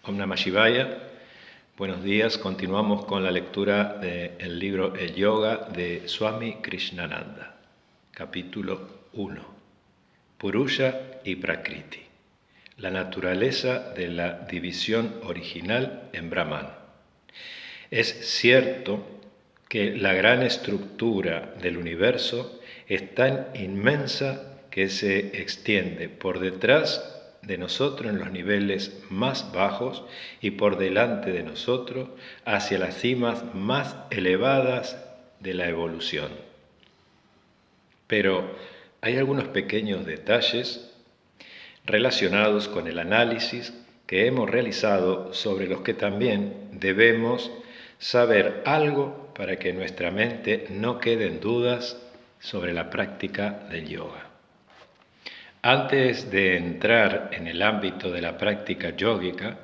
Om Namah Shivaya. Buenos días. Continuamos con la lectura del libro El Yoga de Swami Krishnananda. Capítulo 1. Purusha y Prakriti. La naturaleza de la división original en Brahman. Es cierto que la gran estructura del universo es tan inmensa que se extiende por detrás de nosotros en los niveles más bajos y por delante de nosotros hacia las cimas más elevadas de la evolución. Pero hay algunos pequeños detalles relacionados con el análisis que hemos realizado sobre los que también debemos saber algo para que nuestra mente no quede en dudas sobre la práctica del yoga. Antes de entrar en el ámbito de la práctica yógica,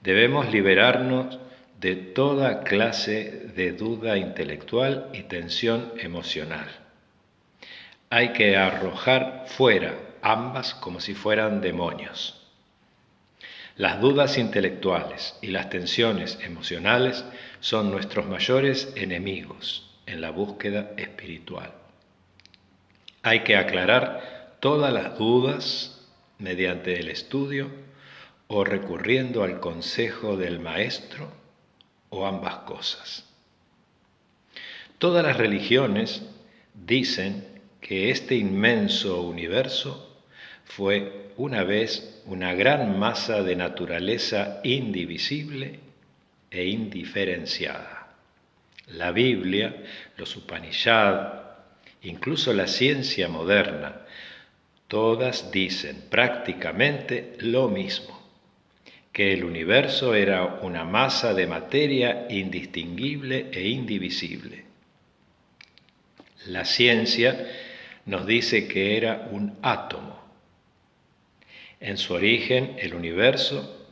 debemos liberarnos de toda clase de duda intelectual y tensión emocional. Hay que arrojar fuera ambas como si fueran demonios. Las dudas intelectuales y las tensiones emocionales son nuestros mayores enemigos en la búsqueda espiritual. Hay que aclarar todas las dudas mediante el estudio o recurriendo al consejo del maestro o ambas cosas. Todas las religiones dicen que este inmenso universo fue una vez una gran masa de naturaleza indivisible e indiferenciada. La Biblia, los Upanishads, incluso la ciencia moderna, todas dicen prácticamente lo mismo, que el universo era una masa de materia indistinguible e indivisible. La ciencia nos dice que era un átomo. En su origen, el universo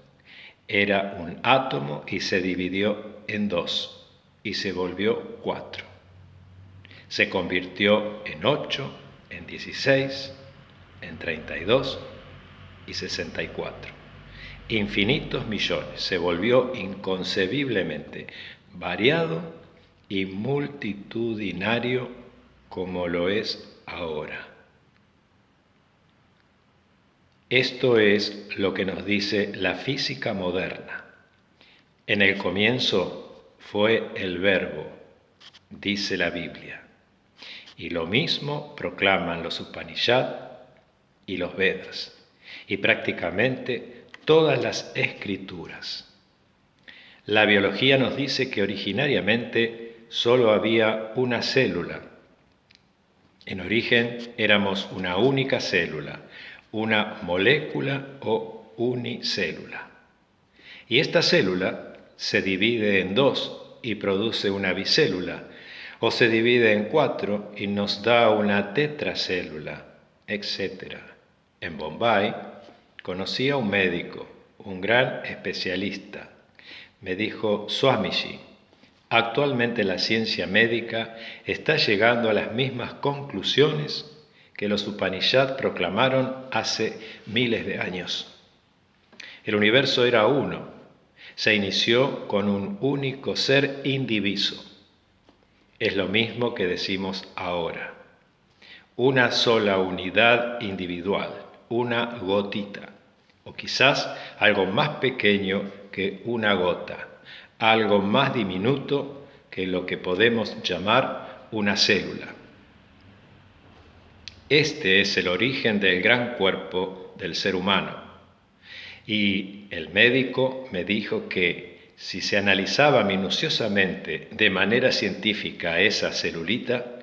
era un átomo y se dividió en dos y se volvió 4. Se convirtió en 8, en 16, en 32 y 64. Infinitos millones. Se volvió inconcebiblemente variado y multitudinario como lo es ahora. Esto es lo que nos dice la física moderna. En el comienzo fue el Verbo, dice la Biblia. Y lo mismo proclaman los Upanishads y los Vedas, y prácticamente todas las escrituras. La biología nos dice que originariamente solo había una célula. En origen éramos una única célula, una molécula o unicélula. Y esta célula se divide en 2 y produce una bicélula, o se divide en 4 y nos da una tetracélula, etc. En Bombay conocí a un médico, un gran especialista. Me dijo: Swamiji, actualmente la ciencia médica está llegando a las mismas conclusiones que los Upanishads proclamaron hace miles de años. El universo era uno, se inició con un único ser indiviso. Es lo mismo que decimos ahora. Una sola unidad individual, una gotita, o quizás algo más pequeño que una gota, algo más diminuto que lo que podemos llamar una célula. Este es el origen del gran cuerpo del ser humano. Y el médico me dijo que si se analizaba minuciosamente de manera científica esa celulita,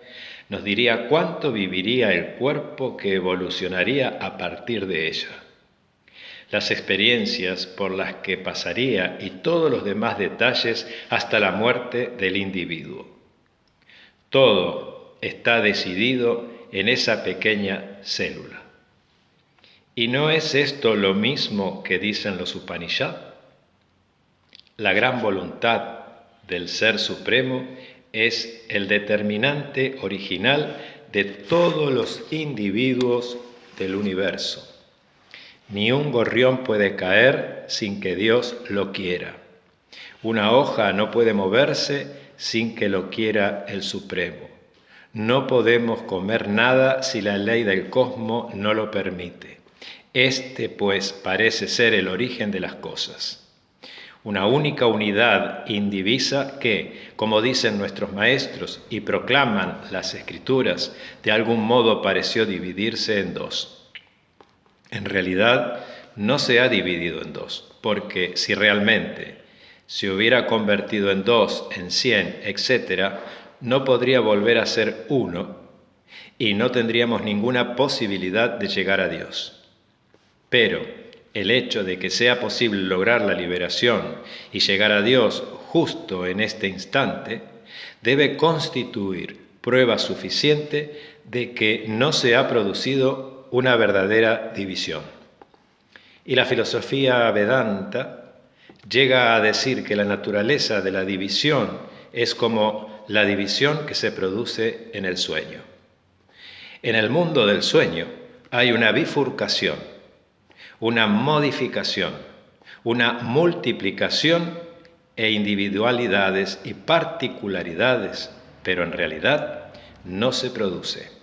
nos diría cuánto viviría el cuerpo que evolucionaría a partir de ella. Las experiencias por las que pasaría y todos los demás detalles hasta la muerte del individuo. Todo está decidido en esa pequeña célula. ¿Y no es esto lo mismo que dicen los Upanishads? La gran voluntad del Ser Supremo es el determinante original de todos los individuos del universo. Ni un gorrión puede caer sin que Dios lo quiera. Una hoja no puede moverse sin que lo quiera el Supremo. No podemos comer nada si la ley del cosmos no lo permite. Este, pues, parece ser el origen de las cosas. Una única unidad indivisa que, como dicen nuestros maestros y proclaman las Escrituras, de algún modo pareció dividirse en dos. En realidad, no se ha dividido en dos, porque si realmente se hubiera convertido en 2, en 100, etc., no podría volver a ser uno y no tendríamos ninguna posibilidad de llegar a Dios. Pero el hecho de que sea posible lograr la liberación y llegar a Dios justo en este instante debe constituir prueba suficiente de que no se ha producido una verdadera división. Y la filosofía Vedanta llega a decir que la naturaleza de la división es como la división que se produce en el sueño. En el mundo del sueño hay una bifurcación, una modificación, una multiplicación e individualidades y particularidades, pero en realidad no se produce.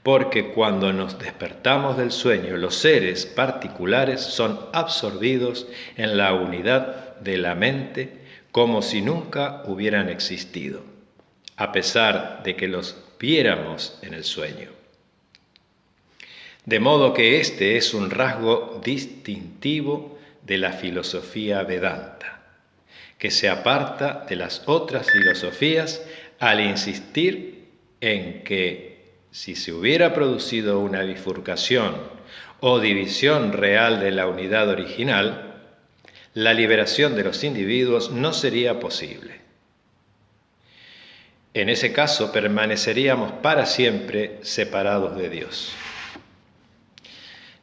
Porque cuando nos despertamos del sueño, los seres particulares son absorbidos en la unidad de la mente como si nunca hubieran existido, a pesar de que los viéramos en el sueño. De modo que este es un rasgo distintivo de la filosofía Vedanta, que se aparta de las otras filosofías al insistir en que si se hubiera producido una bifurcación o división real de la unidad original, la liberación de los individuos no sería posible. En ese caso permaneceríamos para siempre separados de Dios.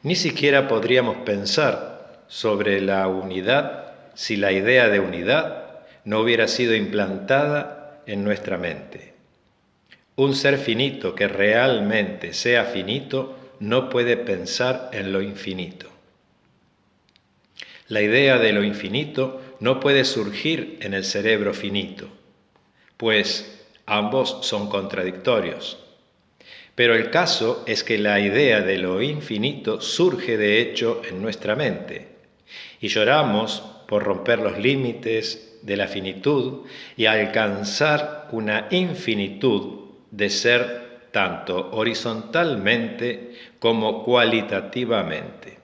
Ni siquiera podríamos pensar sobre la unidad si la idea de unidad no hubiera sido implantada en nuestra mente. Un ser finito que realmente sea finito no puede pensar en lo infinito. La idea de lo infinito no puede surgir en el cerebro finito, pues ambos son contradictorios. Pero el caso es que la idea de lo infinito surge de hecho en nuestra mente, y lloramos por romper los límites de la finitud y alcanzar una infinitud de ser tanto horizontalmente como cualitativamente.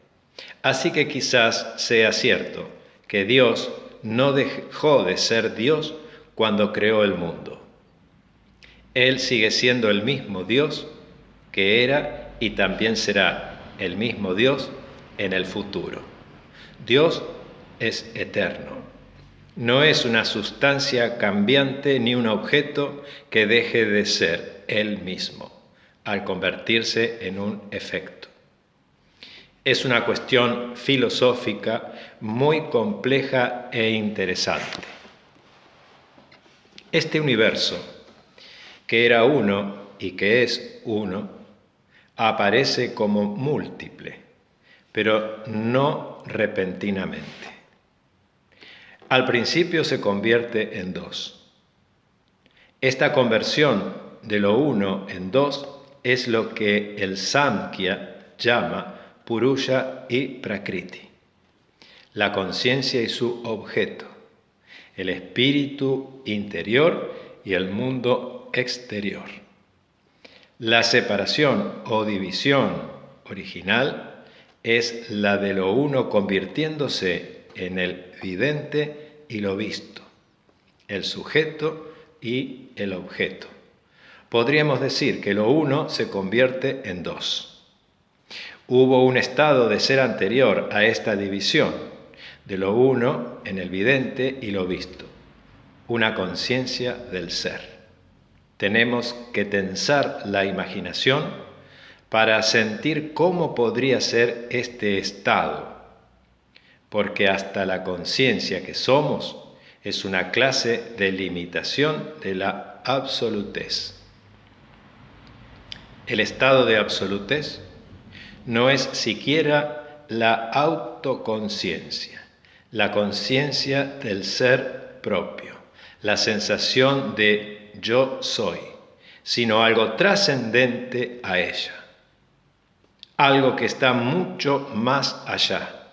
Así que quizás sea cierto que Dios no dejó de ser Dios cuando creó el mundo. Él sigue siendo el mismo Dios que era y también será el mismo Dios en el futuro. Dios es eterno. No es una sustancia cambiante ni un objeto que deje de ser Él mismo al convertirse en un efecto. Es una cuestión filosófica muy compleja e interesante. Este universo, que era uno y que es uno, aparece como múltiple, pero no repentinamente. Al principio se convierte en dos. Esta conversión de lo uno en dos es lo que el Samkhya llama Purusha y Prakriti, la conciencia y su objeto, el espíritu interior y el mundo exterior. La separación o división original es la de lo uno convirtiéndose en el vidente y lo visto, el sujeto y el objeto. Podríamos decir que lo uno se convierte en dos. Hubo un estado de ser anterior a esta división, de lo uno en el vidente y lo visto, una conciencia del ser. Tenemos que tensar la imaginación para sentir cómo podría ser este estado, porque hasta la conciencia que somos es una clase de limitación de la absolutez. El estado de absolutez no es siquiera la autoconciencia, la conciencia del ser propio, la sensación de yo soy, sino algo trascendente a ella, algo que está mucho más allá.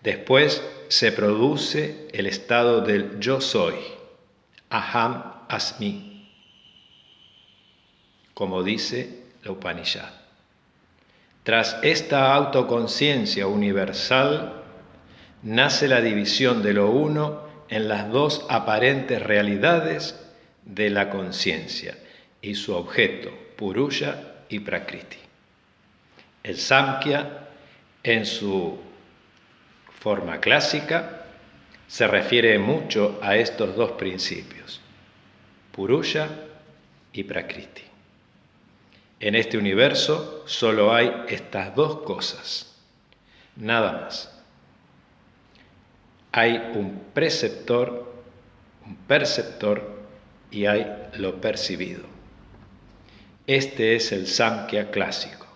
Después se produce el estado del yo soy, aham asmi, como dice la Upanishad. Tras esta autoconciencia universal, nace la división de lo uno en las dos aparentes realidades de la conciencia y su objeto, Purusha y Prakriti. El Samkhya, en su forma clásica, se refiere mucho a estos dos principios, Purusha y Prakriti. En este universo solo hay estas dos cosas, nada más. Hay un perceptor y hay lo percibido. Este es el Samkhya clásico,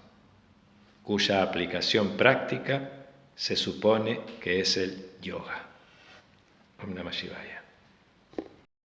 cuya aplicación práctica se supone que es el yoga. Om Namah Shivaya.